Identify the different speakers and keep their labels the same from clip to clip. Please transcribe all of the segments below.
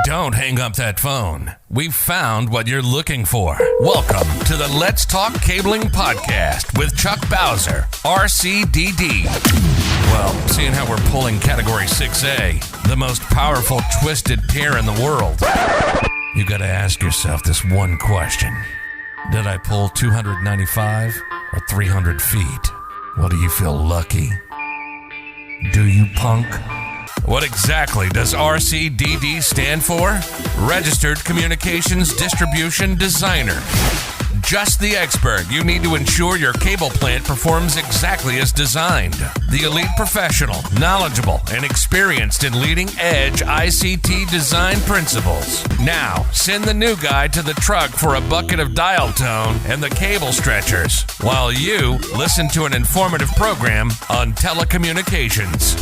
Speaker 1: Don't hang up that phone. We've found what you're looking for. Welcome to the Let's Talk Cabling Podcast with Chuck Bowser, RCDD. Well, seeing how we're pulling Category 6A, the most powerful twisted pair in the world, you got to ask yourself this one question. Did I pull 295 or 300 feet? Well, do you feel lucky? Do you, punk? What exactly does RCDD stand for? Registered Communications Distribution Designer. Just the expert you need to ensure your cable plant performs exactly as designed. The elite professional, knowledgeable, and experienced in leading-edge ICT design principles. Now, send the new guy to the truck for a bucket of dial tone and the cable stretchers, while you listen to an informative program on telecommunications.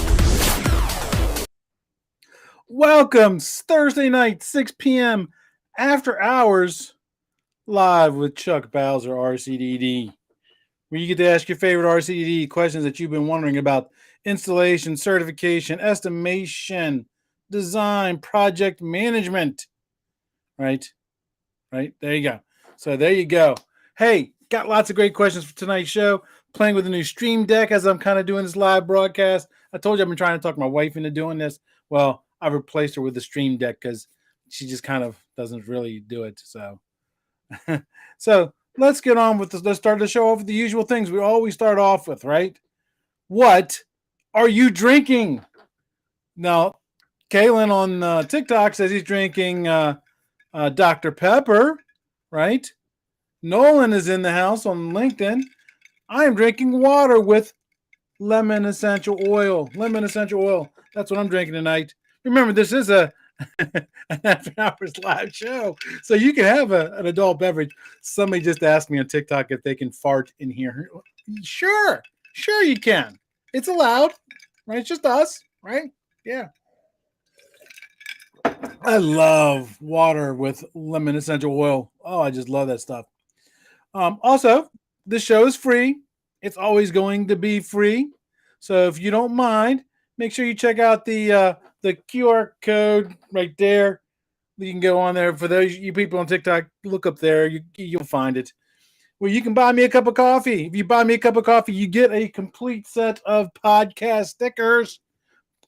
Speaker 2: Welcome, Thursday night, 6 p.m. after hours, live with Chuck Bowser, RCDD, where you get to ask your favorite RCDD questions that you've been wondering about: installation, certification, estimation, design, project management. Right? There you go. So there you go. Hey, got lots of great questions for tonight's show. Playing with a new Stream Deck as I'm kind of doing this live broadcast. I told you I've been trying to talk my wife into doing this. Well, I've replaced her with the Stream Deck because she just kind of doesn't really do it. So let's get on with this. Let's start the show off with the usual things we always start off with, right? What are you drinking? Now, Kalen on TikTok says he's drinking Dr. Pepper, right? Nolan is in the house on LinkedIn. I am drinking water with lemon essential oil. Lemon essential oil. That's what I'm drinking tonight. Remember, this is an after hours live show, so you can have an adult beverage. Somebody just asked me on TikTok if they can fart in here. Sure you can. It's allowed, right? It's just us, right? Yeah. I love water with lemon essential oil. Oh, I just love that stuff. Also, this show is free. It's always going to be free. So if you don't mind, make sure you check out the QR code right there. You can go on there. For those you people on TikTok, look up there. You'll find it. Well, you can buy me a cup of coffee. If you buy me a cup of coffee, you get a complete set of podcast stickers.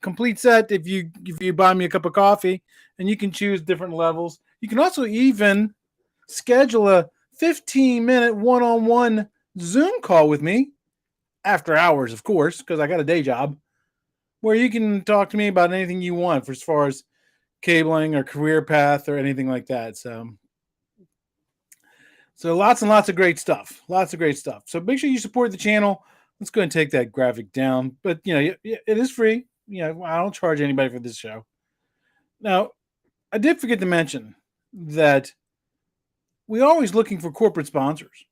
Speaker 2: Complete set if you buy me a cup of coffee, and you can choose different levels. You can also even schedule a 15-minute one-on-one Zoom call with me after hours, of course, because I got a day job, where you can talk to me about anything you want for as far as cabling or career path or anything like that. So lots and lots of great stuff. Lots of great stuff. So make sure you support the channel. Let's go and take that graphic down. But, it is free. I don't charge anybody for this show. Now, I did forget to mention that we're always looking for corporate sponsors.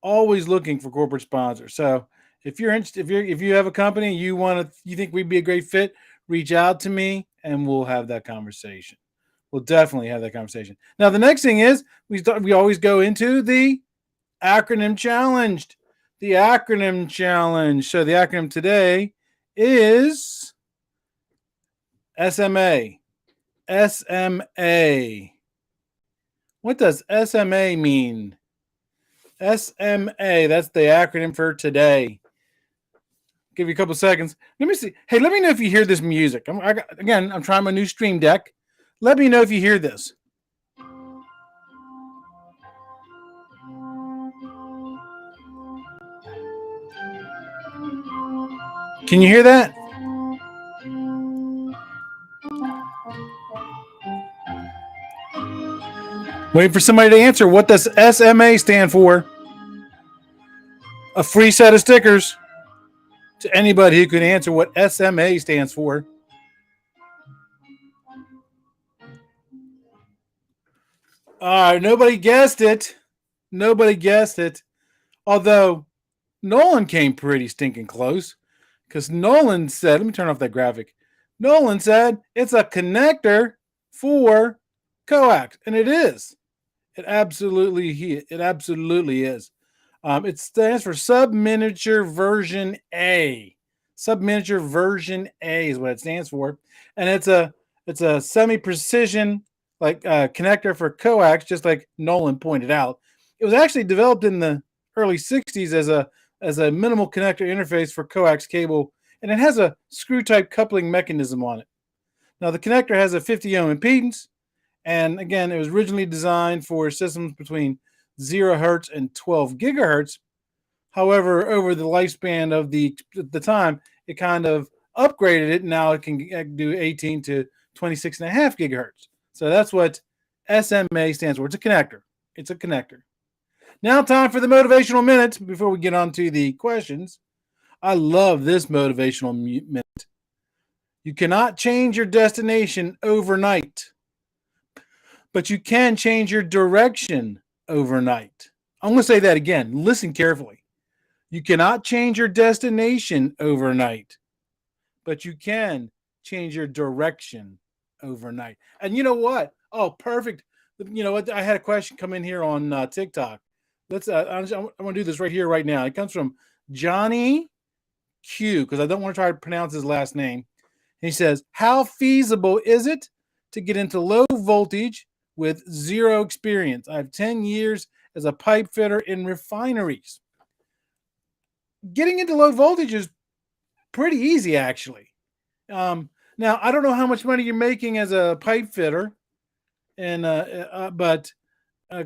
Speaker 2: Always looking for corporate sponsors. So if you're interested, if you have a company you think we'd be a great fit, reach out to me and we'll have that conversation. We'll definitely have that conversation. Now, the next thing is we always go into the acronym challenge. The acronym challenge. So the acronym today is SMA. SMA. What does SMA mean? SMA. That's the acronym for today. Give you a couple seconds. Let me see. Hey, let me know if you hear this music. I'm trying my new Stream Deck. Let me know if you hear this. Can you hear that? Waiting for somebody to answer. What does SMA stand for? A free set of stickers to anybody who can answer what SMA stands for. All right, nobody guessed it. Although Nolan came pretty stinking close, because Nolan said, let me turn off that graphic. Nolan said it's a connector for coax, and it is. It absolutely is. It stands for Subminiature Version A. Subminiature Version A is what it stands for, and it's a It's a semi-precision connector for coax, just like Nolan pointed out. It was actually developed in the early 60s as a minimal connector interface for coax cable, and it has a screw-type coupling mechanism on it. Now, the connector has a 50 ohm impedance, and again, it was originally designed for systems between 0 hertz and 12 gigahertz. However, over the lifespan of the time, it kind of upgraded it. Now it can do 18 to 26.5 gigahertz. So that's what SMA stands for. It's a connector. It's a connector. Now, time for the motivational minute before we get on to the questions. I love this motivational minute. You cannot change your destination overnight, but you can change your direction overnight. I'm going to say that again. Listen carefully. You cannot change your destination overnight, but you can change your direction overnight. And you know what? Oh, perfect. You know what? I had a question come in here on TikTok. Let's. I'm going to do this right here, right now. It comes from Johnny Q, because I don't want to try to pronounce his last name. He says, "How feasible is it to get into low voltage with zero experience? I have 10 years as a pipe fitter in refineries." Getting into low voltage is pretty easy, actually. Now, I don't know how much money you're making as a pipe fitter, but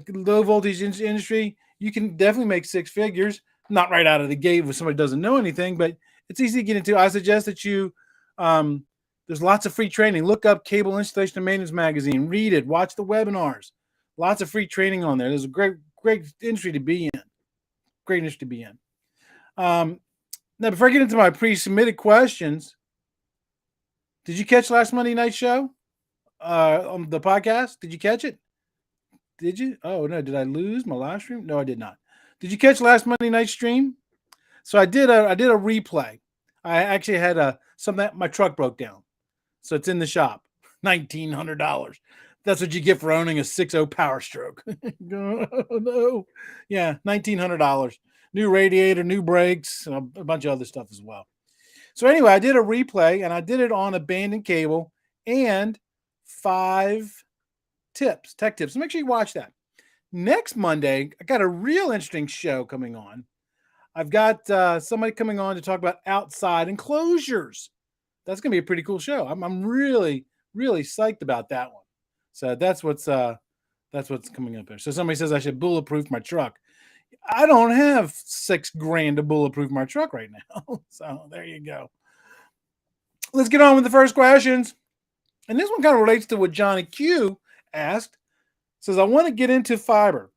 Speaker 2: low voltage industry, you can definitely make six figures. Not right out of the gate if somebody doesn't know anything, but it's easy to get into. I suggest that you, there's lots of free training. Look up Cable Installation and Maintenance Magazine. Read it. Watch the webinars. Lots of free training on there. There's a great industry to be in. Great industry to be in. Now, before I get into my pre-submitted questions, did you catch last Monday night show on the podcast? Did you catch it? Did you? Oh, no. Did I lose my live stream? No, I did not. Did you catch last Monday night stream? So I did a replay. I actually had something that my truck broke down. So it's in the shop. $1,900. That's what you get for owning a 6.0 Power Stroke. Oh, no. Yeah, $1,900. New radiator, new brakes, and a bunch of other stuff as well. So anyway, I did a replay, and I did it on abandoned cable and 5 tips, tech tips. So make sure you watch that. Next Monday, I got a real interesting show coming on. I've got somebody coming on to talk about outside enclosures. That's going to be a pretty cool show. I'm really, really psyched about that one. So that's what's coming up there. So somebody says I should bulletproof my truck. I don't have $6,000 to bulletproof my truck right now. So there you go. Let's get on with the first questions. And this one kind of relates to what Johnny Q asked. It says, I want to get into fiber.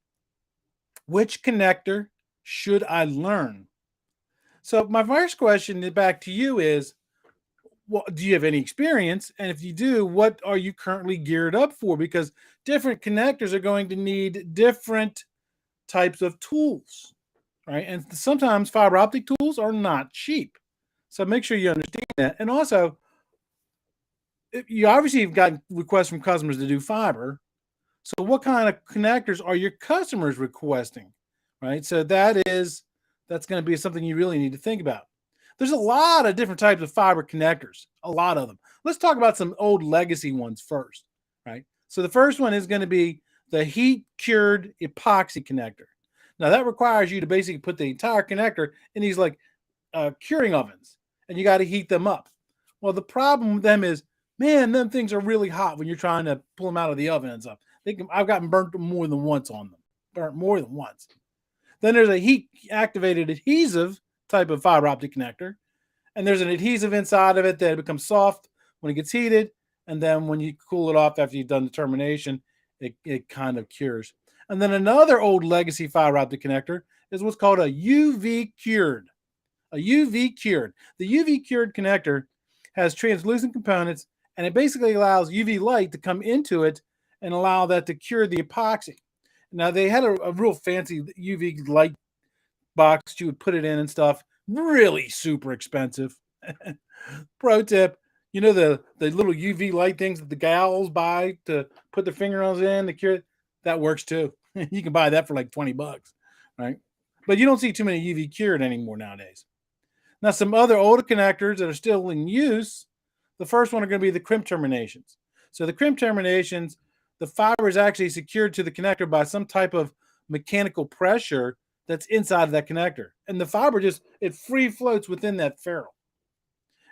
Speaker 2: Which connector should I learn? So my first question back to you is, do you have any experience? And if you do, what are you currently geared up for? Because different connectors are going to need different types of tools, right? And sometimes fiber optic tools are not cheap. So make sure you understand that. And also, you obviously have gotten requests from customers to do fiber. So what kind of connectors are your customers requesting, right? So that's going to be something you really need to think about. There's a lot of different types of fiber connectors, a lot of them. Let's talk about some old legacy ones first, right? So the first one is going to be the heat-cured epoxy connector. Now, that requires you to basically put the entire connector in these curing ovens, and you got to heat them up. Well, the problem with them is, man, them things are really hot when you're trying to pull them out of the oven and stuff. I've gotten burnt more than once on them. Burnt more than once. Then there's a heat-activated adhesive type of fiber optic connector, and there's an adhesive inside of it that becomes soft when it gets heated, and then when you cool it off after you've done the termination, it kind of cures. And then another old legacy fiber optic connector is what's called a UV cured. A UV cured. The UV cured connector has translucent components, and it basically allows UV light to come into it and allow that to cure the epoxy. Now, they had a real fancy UV light box you would put it in and stuff. Really super expensive. Pro tip, you know the little UV light things that the gals buy to put their fingernails in to cure it? That works too. You can buy that for like $20, right? But you don't see too many UV cured anymore nowadays. Now, some other older connectors that are still in use, the first one are going to be the crimp terminations. So the crimp terminations, the fiber is actually secured to the connector by some type of mechanical pressure that's inside of that connector. And the fiber just, it free floats within that ferrule.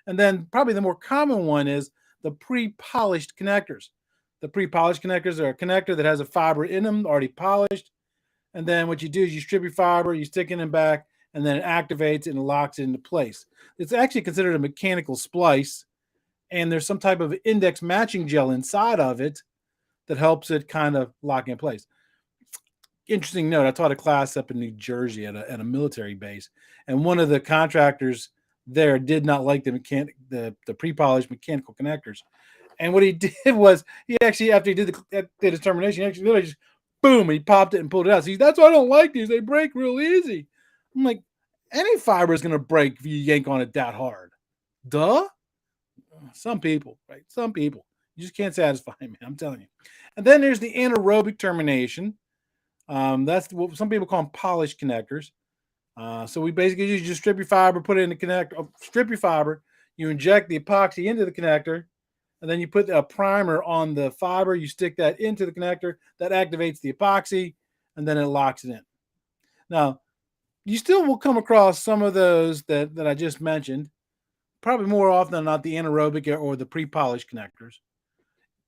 Speaker 2: And then probably the more common one is the pre-polished connectors. The pre-polished connectors are a connector that has a fiber in them already polished. And then what you do is you strip your fiber, you stick it in back, and then it activates and locks it into place. It's actually considered a mechanical splice, and there's some type of index matching gel inside of it that helps it kind of lock in place. Interesting note, I taught a class up in New Jersey at a military base, and one of the contractors there did not like the pre-polished mechanical connectors. And what he did was he actually, after he did the determination, he actually literally just boom, he popped it and pulled it out. See, that's why I don't like these. They break real easy. I'm like, any fiber is going to break if you yank on it that hard. Duh. Some people, right? Some people. You just can't satisfy me. I'm telling you. And then there's the anaerobic termination. That's what some people call them polished connectors. So we basically just strip your fiber, put it in the connector, strip your fiber, you inject the epoxy into the connector, and then you put a primer on the fiber, you stick that into the connector, that activates the epoxy, and then it locks it in. Now, you still will come across some of those that I just mentioned, probably more often than not the anaerobic or the pre-polished connectors.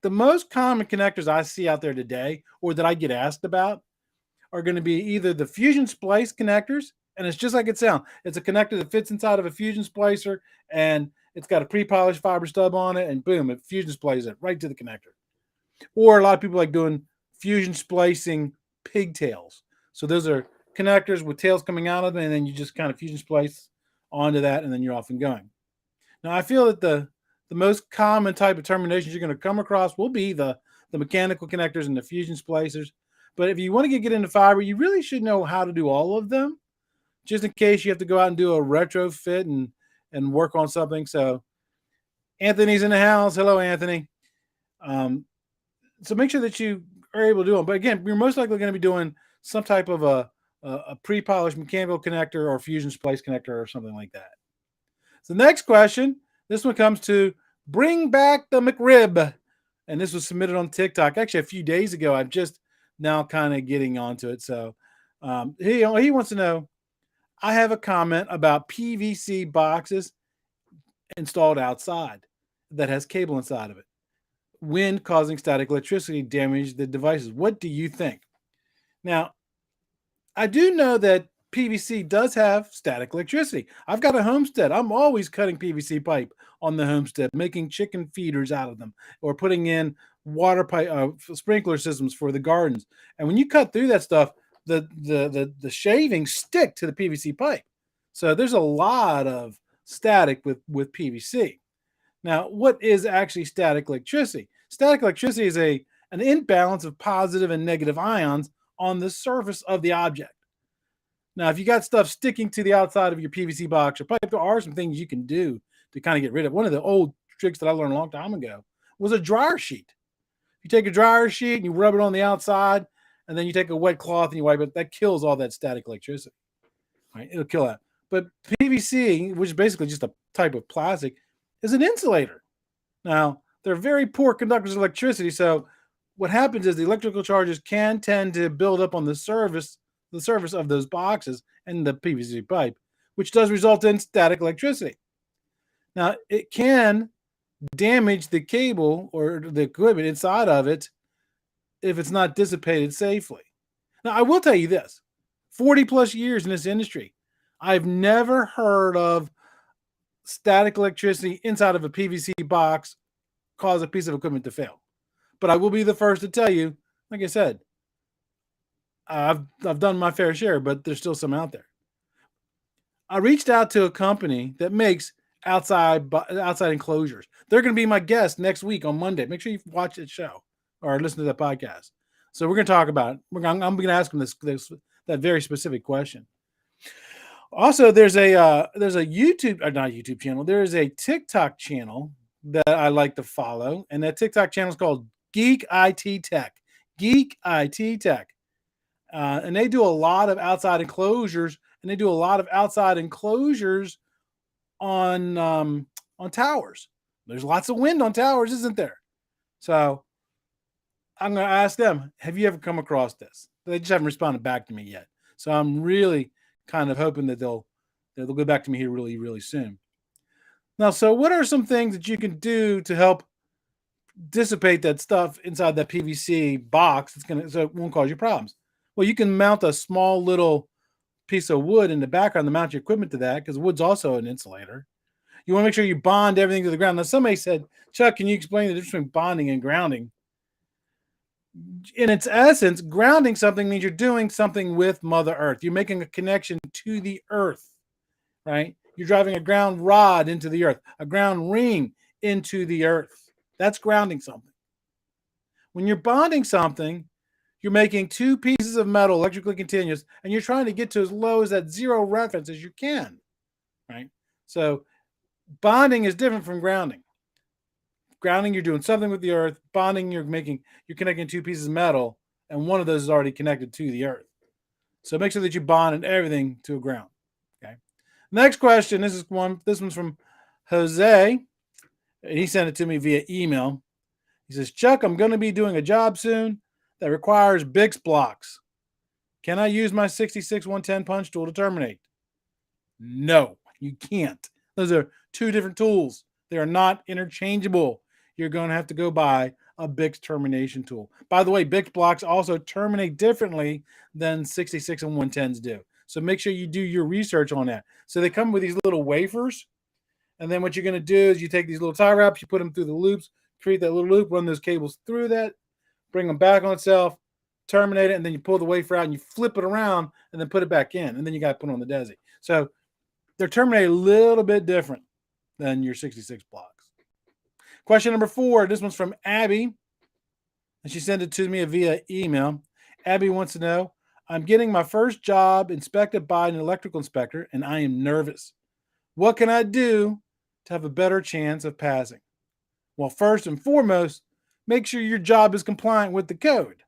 Speaker 2: The most common connectors I see out there today, or that I get asked about, are going to be either the fusion splice connectors, and it's just like it sounds. It's a connector that fits inside of a fusion splicer, and it's got a pre-polished fiber stub on it, and boom, it fusion splices it right to the connector. Or a lot of people like doing fusion splicing pigtails. So those are connectors with tails coming out of them, and then you just kind of fusion splice onto that, and then you're off and going. Now, I feel that the most common type of terminations you're going to come across will be the mechanical connectors and the fusion splicers. But if you want to get into fiber, you really should know how to do all of them, just in case you have to go out and do a retrofit and work on something. So Anthony's in the house. Hello, Anthony. So make sure that you are able to do them. But again, you're most likely going to be doing some type of a pre-polished mechanical connector or fusion splice connector or something like that. So next question, this one comes to bring back the McRib. And this was submitted on TikTok actually a few days ago. I'm just now kind of getting onto it. So he wants to know, I have a comment about PVC boxes installed outside that has cable inside of it. Wind causing static electricity damage the devices. What do you think? Now, I do know that PVC does have static electricity. I've got a homestead. I'm always cutting PVC pipe on the homestead, making chicken feeders out of them, or putting in water pipe sprinkler systems for the gardens. And when you cut through that stuff, the shavings stick to the PVC pipe. So there's a lot of static with PVC. Now, what is actually static electricity? Static electricity is an imbalance of positive and negative ions on the surface of the object. Now, if you got stuff sticking to the outside of your PVC box or pipe, there are some things you can do to kind of get rid of. One of the old tricks that I learned a long time ago was a dryer sheet. You take a dryer sheet and you rub it on the outside, and then you take a wet cloth and you wipe it. That kills all that static electricity. Right? It'll kill that. But PVC, which is basically just a type of plastic, is an insulator. Now, they're very poor conductors of electricity. So what happens is the electrical charges can tend to build up on the surface of those boxes and the PVC pipe, which does result in static electricity. Now, it can damage the cable or the equipment inside of it if it's not dissipated safely. Now, I will tell you this, 40 plus years in this industry, I've never heard of static electricity inside of a PVC box cause a piece of equipment to fail. But I will be the first to tell you, like I said, I've done my fair share, but there's still some out there. I reached out to a company that makes outside enclosures. They're going to be my guest next week on Monday. Make sure you watch the show or listen to that podcast. So we're going to talk about it. I'm going to ask them that very specific question. Also, there's a YouTube, or not YouTube channel. There is a TikTok channel that I like to follow, and that TikTok channel is called Geek IT Tech. Geek IT Tech. And they do a lot of outside enclosures, on towers. There's lots of wind on towers, isn't there? So I'm going to ask them, have you ever come across this? They just haven't responded back to me yet. So I'm really kind of hoping that they'll go back to me here really, really soon. Now, so what are some things that you can do to help dissipate that stuff inside that PVC box so it won't cause you problems? Well, you can mount a small little piece of wood in the background to mount your equipment to that, because wood's also an insulator. You want to make sure you bond everything to the ground. Now, somebody said, Chuck, can you explain the difference between bonding and grounding? In its essence, grounding something means you're doing something with Mother Earth. You're making a connection to the earth, right? You're driving a ground rod into the earth, a ground ring into the earth. That's grounding something. When you're bonding something, you're making two pieces of metal electrically continuous, and you're trying to get to as low as that zero reference as you can, right? So bonding is different from grounding. Grounding, you're doing something with the earth. Bonding, you're connecting two pieces of metal, and one of those is already connected to the earth. So make sure that you bond everything to a ground. Okay. Next question. This one's from Jose. He sent it to me via email. He says, Chuck, I'm going to be doing a job soon that requires Bix blocks. Can I use my 66-110 punch tool to terminate? No, you can't. Those are two different tools. They are not interchangeable. You're going to have to go buy a Bix termination tool. By the way, Bix blocks also terminate differently than 66 and 110s do. So make sure you do your research on that. So they come with these little wafers. And then what you're going to do is you take these little tie wraps, you put them through the loops, create that little loop, run those cables through that, bring them back on itself, terminate it, and then you pull the wafer out and you flip it around and then put it back in. And then you got to put it on the Desi. So they're terminated a little bit different than your 66 blocks. Question number 4. This one's from Abby, and she sent it to me via email. Abby wants to know, I'm getting my first job inspected by an electrical inspector, and I am nervous. What can I do to have a better chance of passing? Well, first and foremost, make sure your job is compliant with the code.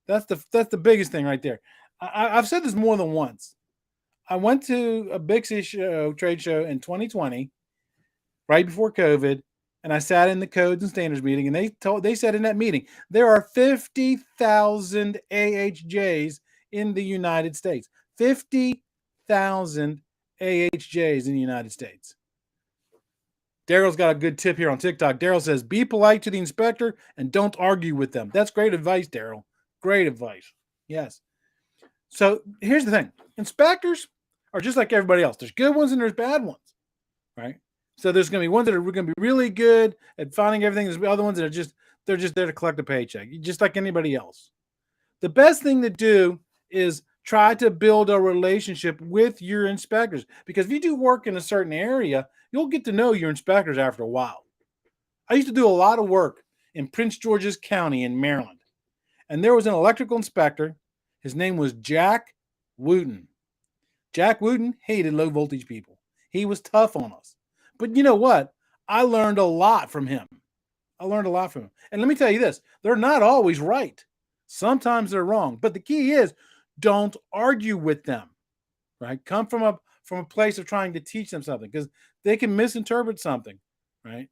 Speaker 2: That's the biggest thing right there. I've said this more than once. I went to a big trade show in 2020, right before COVID, and I sat in the codes and standards meeting, and they said in that meeting there are 50,000 AHJs in the United States. 50,000 AHJs in the United States. Daryl's got a good tip here on TikTok. Daryl says, be polite to the inspector and don't argue with them. That's great advice, Daryl. Great advice. Yes. So here's the thing. Inspectors are just like everybody else. There's good ones and there's bad ones, right? So there's going to be ones that are going to be really good at finding everything. There's other ones that they're just there to collect a paycheck, just like anybody else. The best thing to do is try to build a relationship with your inspectors, because if you do work in a certain area, you'll get to know your inspectors after a while. I used to do a lot of work in Prince George's County in Maryland, and there was an electrical inspector. His name was Jack Wooten. Jack Wooten hated low voltage people. He was tough on us. But you know what? I learned a lot from him. And let me tell you this, they're not always right. Sometimes they're wrong. But the key is, don't argue with them, right? Come from a place of trying to teach them something, because they can misinterpret something, right?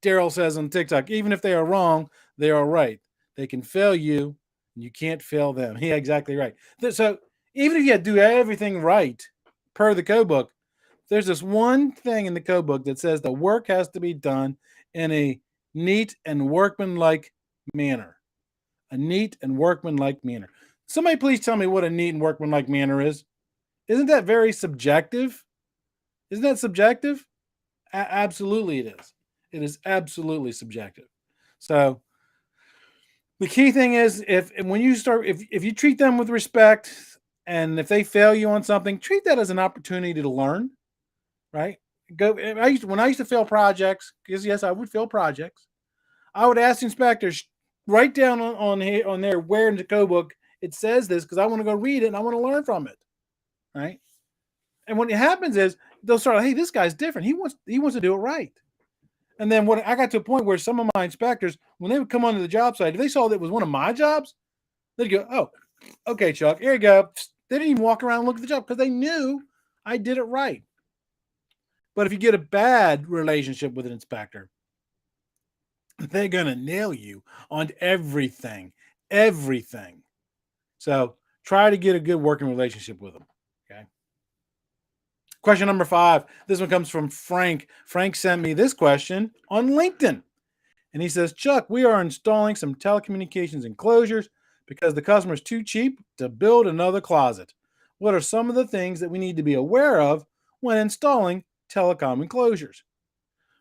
Speaker 2: Daryl says on TikTok, even if they are wrong, they are right. They can fail you, and you can't fail them. Yeah, exactly right. So even if you do everything right per the code book, there's this one thing in the code book that says the work has to be done in a neat and workmanlike manner. A neat and workmanlike manner. Somebody please tell me what a neat and workmanlike manner is. Isn't that very subjective? Isn't that subjective? Absolutely it is. It is absolutely subjective. So the key thing is, if you treat them with respect, and if they fail you on something, treat that as an opportunity to learn, right? When I used to fail projects, because yes, I would fail projects, I would ask inspectors, write down on there where in the code book it says this, because I want to go read it and I want to learn from it, right? And what happens is they'll start, hey, this guy's different. He wants to do it right. And then I got to a point where some of my inspectors, when they would come onto the job site, if they saw that it was one of my jobs, they'd go, oh, okay, Chuck, here you go. They didn't even walk around and look at the job, because they knew I did it right. But if you get a bad relationship with an inspector, they're going to nail you on everything. So try to get a good working relationship with them. Okay. Question number 5. This one comes from Frank. Frank sent me this question on LinkedIn. And he says, Chuck, we are installing some telecommunications enclosures because the customer is too cheap to build another closet. What are some of the things that we need to be aware of when installing telecom enclosures?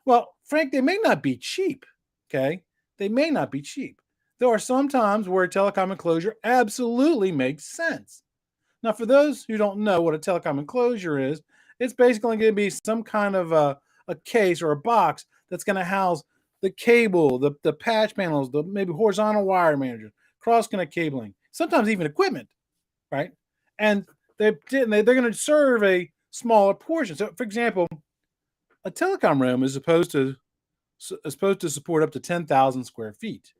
Speaker 2: Well, Frank, they may not be cheap. Okay. They may not be cheap. There are some times where a telecom enclosure absolutely makes sense. Now, for those who don't know what a telecom enclosure is, it's basically going to be some kind of a case or a box that's going to house the cable, the patch panels, the maybe horizontal wire managers, cross connect cabling, sometimes even equipment, right? And they're going to serve a smaller portion. So, for example, a telecom room is supposed to support up to 10,000 square feet,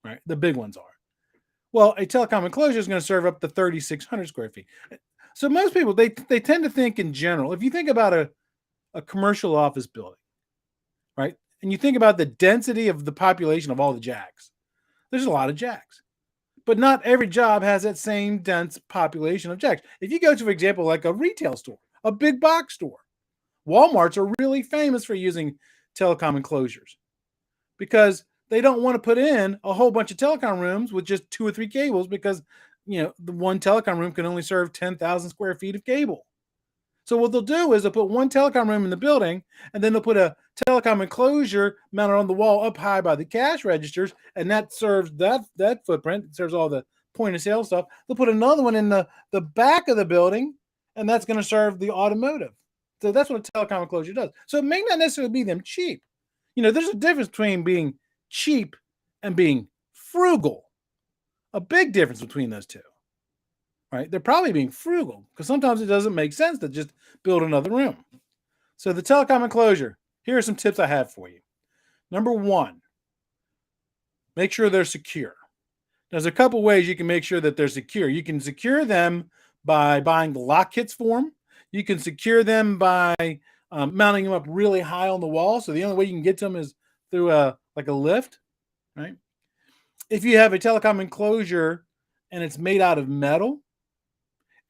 Speaker 2: right? The big ones are. Well, a telecom enclosure is going to serve up to 3,600 square feet. So most people, they tend to think in general. If you think about a commercial office building, right? And you think about the density of the population of all the jacks, there's a lot of jacks. But not every job has that same dense population of jacks. If you go to, for example, like a retail store, a big box store, Walmarts are really famous for using telecom enclosures because they don't want to put in a whole bunch of telecom rooms with just 2 or 3 cables because, the one telecom room can only serve 10,000 square feet of cable. So what they'll do is they'll put one telecom room in the building, and then they'll put a telecom enclosure mounted on the wall up high by the cash registers, and that serves that footprint. It serves all the point of sale stuff. They'll put another one in the back of the building, and that's going to serve the automotive. So that's what a telecom enclosure does. So it may not necessarily be them cheap. There's a difference between being cheap and being frugal. A big difference between those two. Right? They're probably being frugal because sometimes it doesn't make sense to just build another room. So the telecom enclosure, here are some tips I have for you. Number 1, make sure they're secure. There's a couple ways you can make sure that they're secure. You can secure them by buying the lock kits for them. You can secure them by mounting them up really high on the wall. So the only way you can get to them is through a lift, right? If you have a telecom enclosure and it's made out of metal,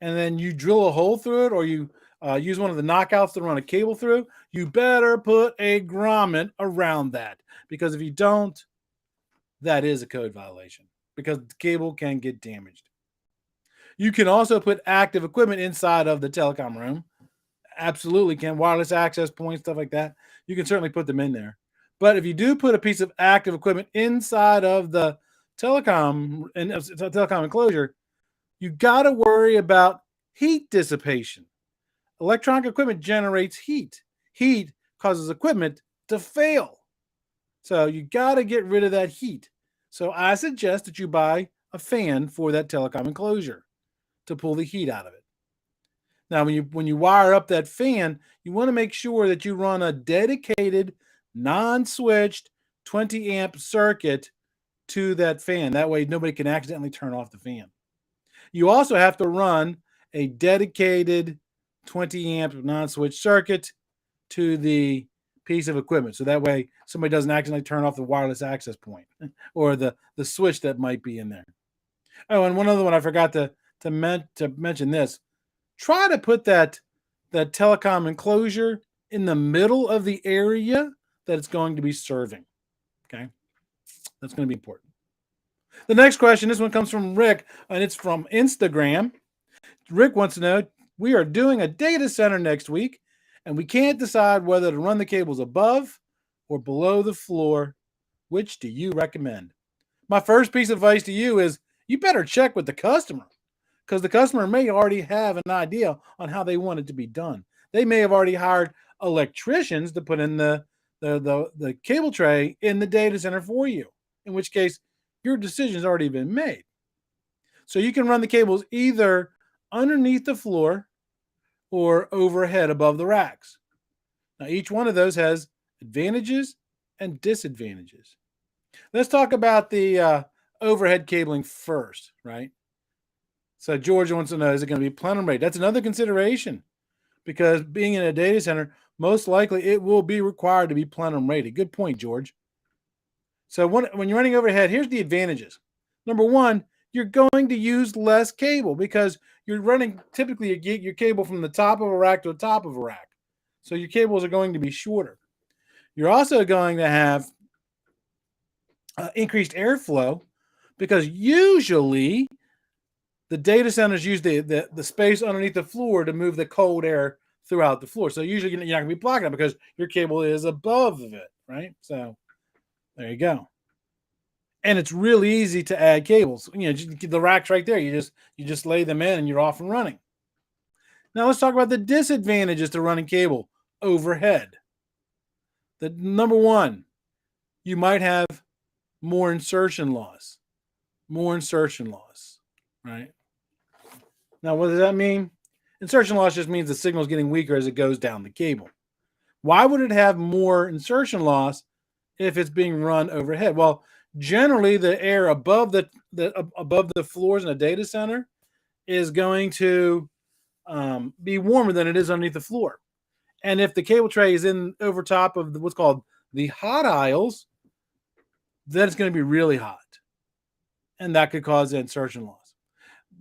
Speaker 2: and then you drill a hole through it, or you use one of the knockouts to run a cable through, you better put a grommet around that. Because if you don't, that is a code violation because the cable can get damaged. You can also put active equipment inside of the telecom room. Absolutely can. Wireless access points, stuff like that. You can certainly put them in there. But if you do put a piece of active equipment inside of the telecom enclosure, you got to worry about heat dissipation. Electronic equipment generates heat. Heat causes equipment to fail. So you got to get rid of that heat. So I suggest that you buy a fan for that telecom enclosure to pull the heat out of it. Now, when you wire up that fan, you want to make sure that you run a dedicated, non-switched 20 amp circuit to that fan. That way nobody can accidentally turn off the fan. You also have to run a dedicated 20 amp non-switch circuit to the piece of equipment. So that way somebody doesn't accidentally turn off the wireless access point or the switch that might be in there. Oh, and one other one I forgot to mention this. Try to put that telecom enclosure in the middle of the area that it's going to be serving. Okay. That's going to be important. The next question, this one comes from Rick, and it's from Instagram. Rick wants to know, we are doing a data center next week, and we can't decide whether to run the cables above or below the floor. Which do you recommend? My first piece of advice to you is you better check with the customer because the customer may already have an idea on how they want it to be done. They may have already hired electricians to put in the cable tray in the data center for you, in which case your decision's already been made. So you can run the cables either underneath the floor or overhead above the racks. Now, each one of those has advantages and disadvantages. Let's talk about the overhead cabling first, right? So George wants to know, is it going to be plenum rated? That's another consideration because being in a data center, most likely it will be required to be plenum rated. Good point, George. So when you're running overhead, here's the advantages. Number one, you're going to use less cable because you're running typically your cable from the top of a rack to the top of a rack. So your cables are going to be shorter. You're also going to have increased airflow because usually the data centers use the space underneath the floor to move the cold air throughout the floor. So usually you're not going to be blocking it because your cable is above it, right? So there you go. And it's really easy to add cables. The rack's right there. You just lay them in and you're off and running. Now let's talk about the disadvantages to running cable overhead. The number one, you might have more insertion loss. More insertion loss, right? Now, what does that mean? Insertion loss just means the signal is getting weaker as it goes down the cable. Why would it have more insertion loss if it's being run overhead? Well, generally the air above the floors in a data center is going to be warmer than it is underneath the floor. And if the cable tray is in over top of what's called the hot aisles, then it's going to be really hot. And that could cause insertion loss.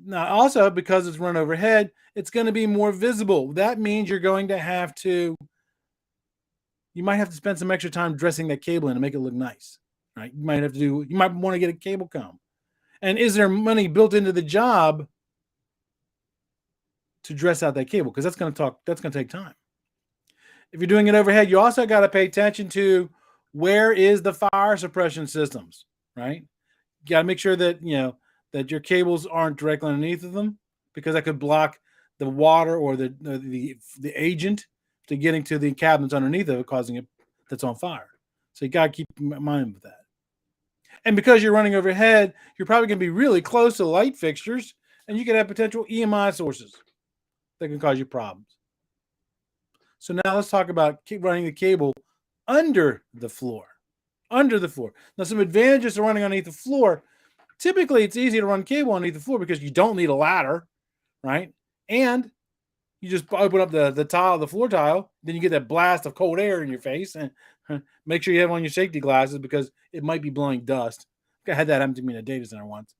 Speaker 2: Now, also, because it's run overhead, it's going to be more visible. That means you might have to spend some extra time dressing that cable in to make it look nice, right? You might want to get a cable comb. And is there money built into the job to dress out that cable? Because that's going to take time. If you're doing it overhead, you also got to pay attention to where is the fire suppression systems, right? You got to make sure that, that your cables aren't directly underneath of them, because that could block the water or the agent to getting to the cabinets underneath of it, causing it that's on fire. So you got to keep in mind with that. And because you're running overhead, you're probably going to be really close to light fixtures, and you could have potential EMI sources that can cause you problems. So now let's talk about running the cable under the floor. Under the floor. Now, some advantages to running underneath the floor. Typically, it's easy to run cable underneath the floor because you don't need a ladder, right? And you just open up the floor tile, then you get that blast of cold air in your face, and make sure you have on your safety glasses because it might be blowing dust. I had that happen to me in a data center once.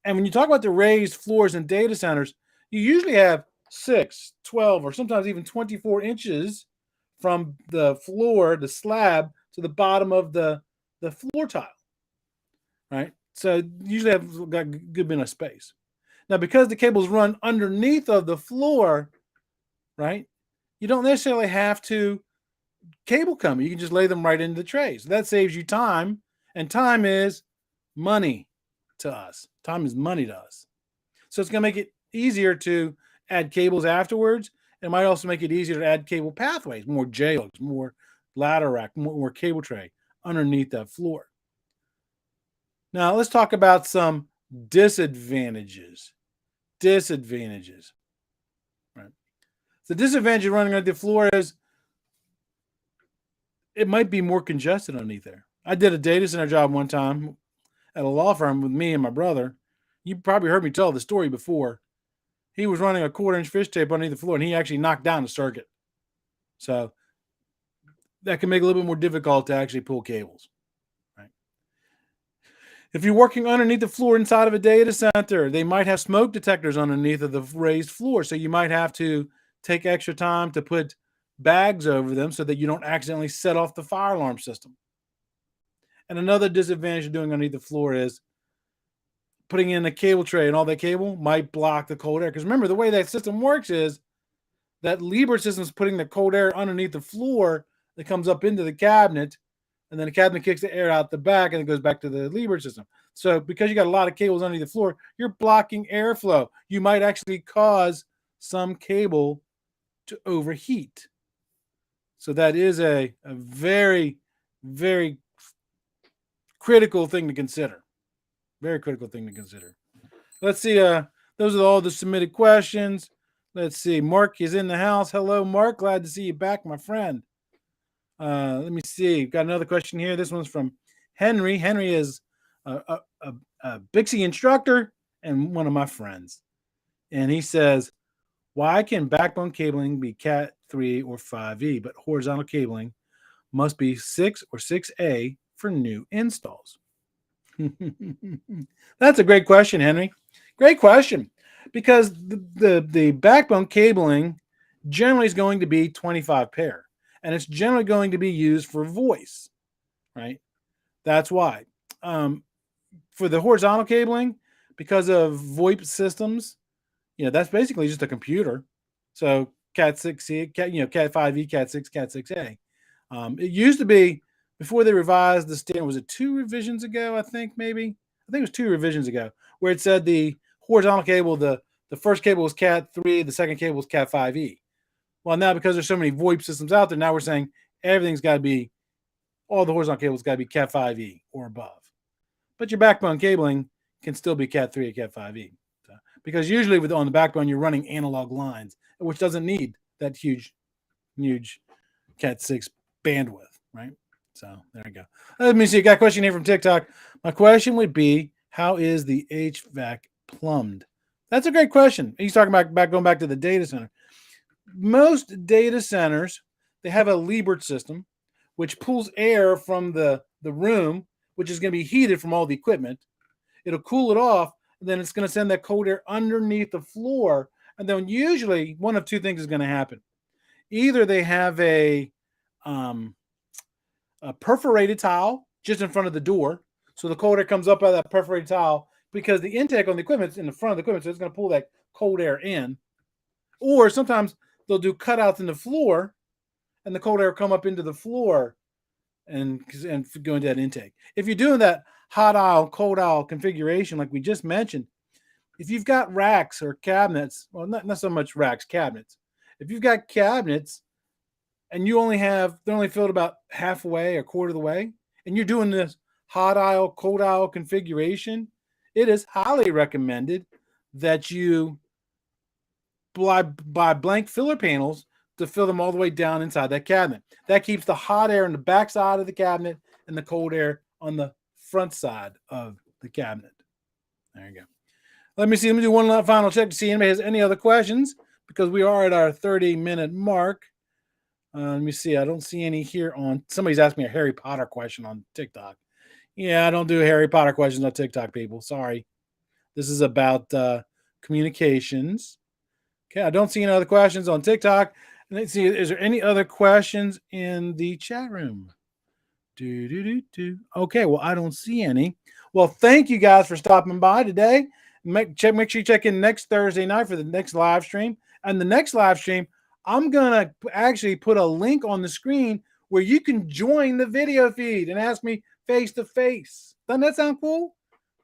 Speaker 2: And when you talk about the raised floors in data centers, you usually have 6, 12, or sometimes even 24 inches from the floor, the slab, to the bottom of the floor tile, right? So usually have got a good bit of space. Now, because the cables run underneath of the floor, right, you don't necessarily have to cable come. You can just lay them right into the trays. That saves you time, and time is money to us. Time is money to us. So it's going to make it easier to add cables afterwards. It might also make it easier to add cable pathways, more J-hooks, more ladder rack, more cable tray underneath that floor. Now, let's talk about some disadvantages. Right. The disadvantage of running underneath the floor is it might be more congested underneath there. I did a data center job one time at a law firm with me and my brother. You probably heard me tell the story before. He was running a 1/4-inch fish tape underneath the floor, and he actually knocked down the circuit. So that can make it a little bit more difficult to actually pull cables. Right? If you're working underneath the floor inside of a data center, they might have smoke detectors underneath of the raised floor. So you might have to take extra time to put bags over them so that you don't accidentally set off the fire alarm system. And another disadvantage of doing underneath the floor is putting in a cable tray, and all that cable might block the cold air. Because remember, the way that system works is that lever system is putting the cold air underneath the floor that comes up into the cabinet, and then the cabinet kicks the air out the back, and it goes back to the lever system. So because you got a lot of cables underneath the floor, you're blocking airflow. You might actually cause some cable to overheat. So that is a very, very critical thing to consider. Very critical thing to consider. Let's see. Those are all the submitted questions. Let's see. Mark is in the house. Hello, Mark. Glad to see you back, my friend. Let me see. Got another question here. This one's from Henry. Henry is a Bixie instructor and one of my friends. And he says, why can backbone cabling be Cat 3 or 5E, but horizontal cabling must be 6 or 6A for new installs? That's a great question, Henry. Great question. Because the backbone cabling generally is going to be 25 pair. And it's generally going to be used for voice, right? That's why. For the horizontal cabling, because of VoIP systems, that's basically just a computer. So Cat 6e, Cat 5e, Cat 6, Cat 6a. It used to be, before they revised the standard, was it 2 revisions ago? I think it was 2 revisions ago, where it said the horizontal cable, the first cable was Cat 3, the second cable was Cat 5e. Well, now because there's so many VoIP systems out there, now we're saying everything's got to be, all the horizontal cables got to be Cat 5e or above. But your backbone cabling can still be Cat 3 or Cat 5e. So, because usually on the backbone, you're running analog lines, which doesn't need that huge Cat 6 bandwidth, right? So there you go. Let me see. I got a question here from TikTok. My question would be, how is the HVAC plumbed? That's a great question. He's talking about going back to the data center. Most data centers, they have a Liebert system, which pulls air from the room, which is going to be heated from all the equipment. It'll cool it off, and then it's going to send that cold air underneath the floor. And then usually one of two things is going to happen. Either they have a perforated tile just in front of the door, so the cold air comes up out of that perforated tile, because the intake on the equipment is in the front of the equipment, so it's going to pull that cold air in. Or sometimes they'll do cutouts in the floor, and the cold air will come up into the floor and go into that intake. If you're doing that hot aisle, cold aisle configuration like we just mentioned, if you've got racks or cabinets, well, not so much racks, cabinets. If you've got cabinets and they're only filled about halfway or quarter of the way, and you're doing this hot aisle, cold aisle configuration, it is highly recommended that you buy blank filler panels to fill them all the way down inside that cabinet. That keeps the hot air on the back side of the cabinet and the cold air on the front side of the cabinet. There you go. Let me do one final check to see if anybody has any other questions, because we are at our 30-minute mark. Let me see. I don't see any here somebody's asked me a Harry Potter question on TikTok. Yeah, I don't do Harry Potter questions on TikTok, people. Sorry. This is about communications. Okay, I don't see any other questions on TikTok. And let's see, is there any other questions in the chat room? Okay, well, I don't see any. Well, thank you guys for stopping by today. Make sure you check in next Thursday night for the next live stream. And the next live stream, I'm going to actually put a link on the screen where you can join the video feed and ask me face to face. Doesn't that sound cool?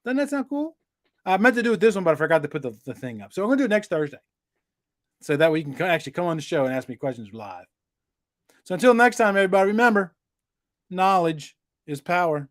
Speaker 2: I meant to do it this one, but I forgot to put the thing up. So I'm going to do it next Thursday, so that way you can actually come on the show and ask me questions live. So until next time, everybody, remember, knowledge is power.